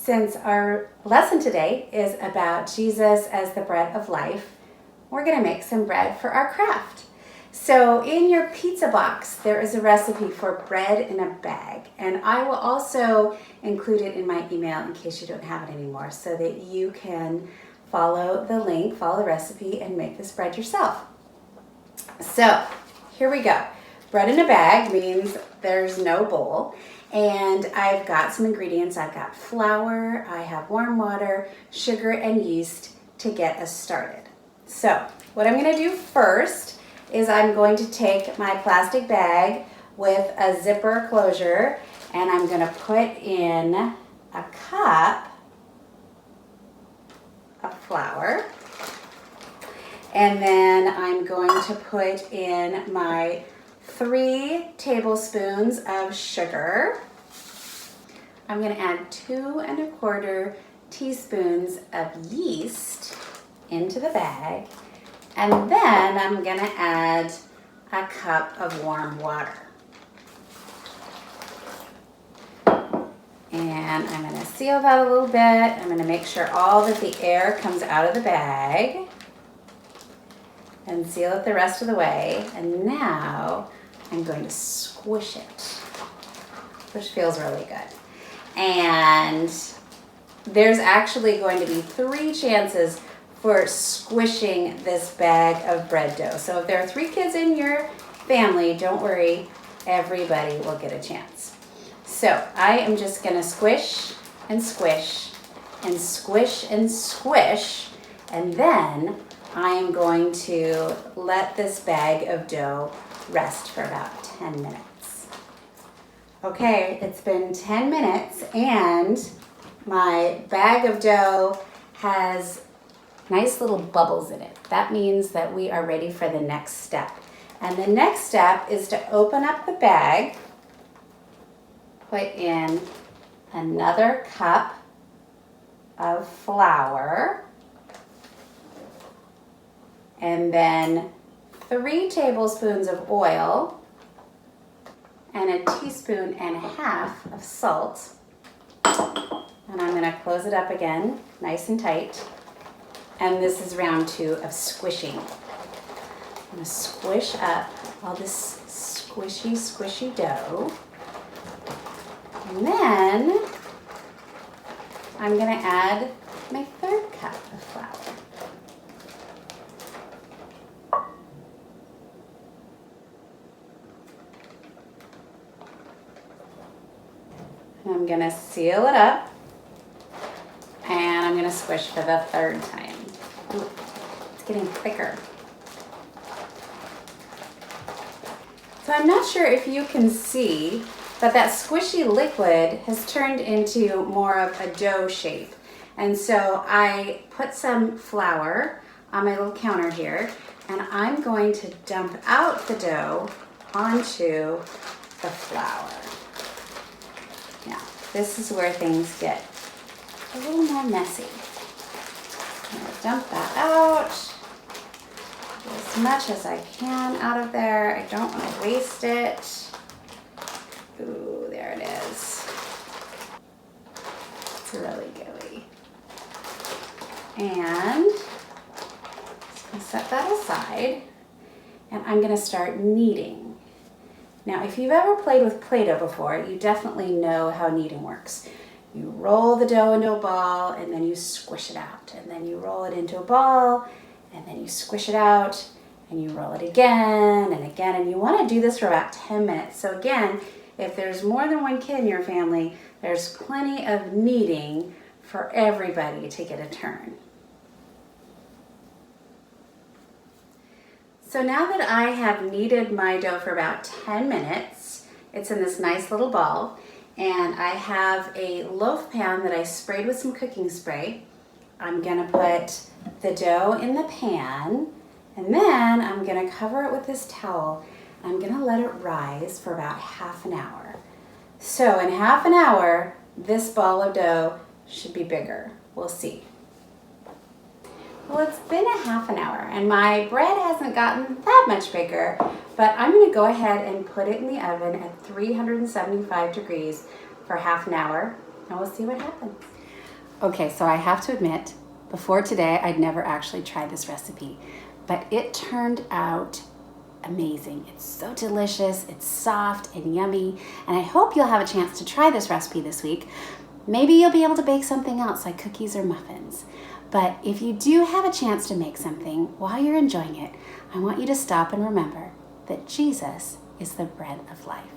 Since our lesson today is about Jesus as the bread of life, we're going to make some bread for our craft. So in your pizza box, there is a recipe for bread in a bag, and I will also include it in my email in case you don't have it anymore so that you can follow the link, follow the recipe, and make this bread yourself. So here we go. Bread in a bag means there's no bowl. And I've got some ingredients. I've got flour, I have warm water, sugar, and yeast to get us started. So what I'm going to do first is I'm going to take my plastic bag with a zipper closure and I'm going to put in a cup of flour. And then I'm going to put in my 3 tablespoons of sugar. I'm going to add 2 1/4 teaspoons of yeast into the bag. And then I'm going to add a cup of warm water. And I'm going to seal that a little bit. I'm going to make sure all that the air comes out of the bag. And seal it the rest of the way. And now I'm going to squish it, which feels really good. And there's actually going to be 3 chances for squishing this bag of bread dough. So if there are 3 kids in your family, don't worry, everybody will get a chance. So I am just going to squish and squish and squish and squish, and then I am going to let this bag of dough rest for about 10 minutes. Okay, it's been 10 minutes and my bag of dough has nice little bubbles in it. That means that we are ready for the next step. And the next step is to open up the bag, put in another cup of flour, and then 3 tablespoons of oil and a 1.5 teaspoons of salt. And I'm going to close it up again, nice and tight. And this is round 2 of squishing. I'm going to squish up all this squishy dough. And then I'm going to add my 3rd cup of flour. I'm going to seal it up, and I'm going to squish for the 3rd time. Ooh, it's getting thicker. So I'm not sure if you can see, but that squishy liquid has turned into more of a dough shape. And so I put some flour on my little counter here, and I'm going to dump out the dough onto the flour. Now, this is where things get a little more messy. I'm going to dump that out. Get as much as I can out of there. I don't want to waste it. Ooh, there it is. It's really gooey. And just going to set that aside. And I'm going to start kneading. Now, if you've ever played with Play-Doh before, you definitely know how kneading works. You roll the dough into a ball, and then you squish it out. And then you roll it into a ball, and then you squish it out, and you roll it again and again. And you want to do this for about 10 minutes. So again, if there's more than 1 kid in your family, there's plenty of kneading for everybody to get a turn. So now that I have kneaded my dough for about 10 minutes, it's in this nice little ball, and I have a loaf pan that I sprayed with some cooking spray. I'm going to put the dough in the pan, and then I'm going to cover it with this towel. I'm going to let it rise for about half an hour. So in half an hour, this ball of dough should be bigger. We'll see. Well, it's been a half an hour and my bread hasn't gotten that much bigger, but I'm going to go ahead and put it in the oven at 375 degrees for half an hour, and we'll see what happens. Okay, so I have to admit, before today, I'd never actually tried this recipe, but it turned out amazing. It's so delicious, it's soft and yummy, and I hope you'll have a chance to try this recipe this week. Maybe you'll be able to bake something else like cookies or muffins. But if you do have a chance to make something while you're enjoying it, I want you to stop and remember that Jesus is the bread of life.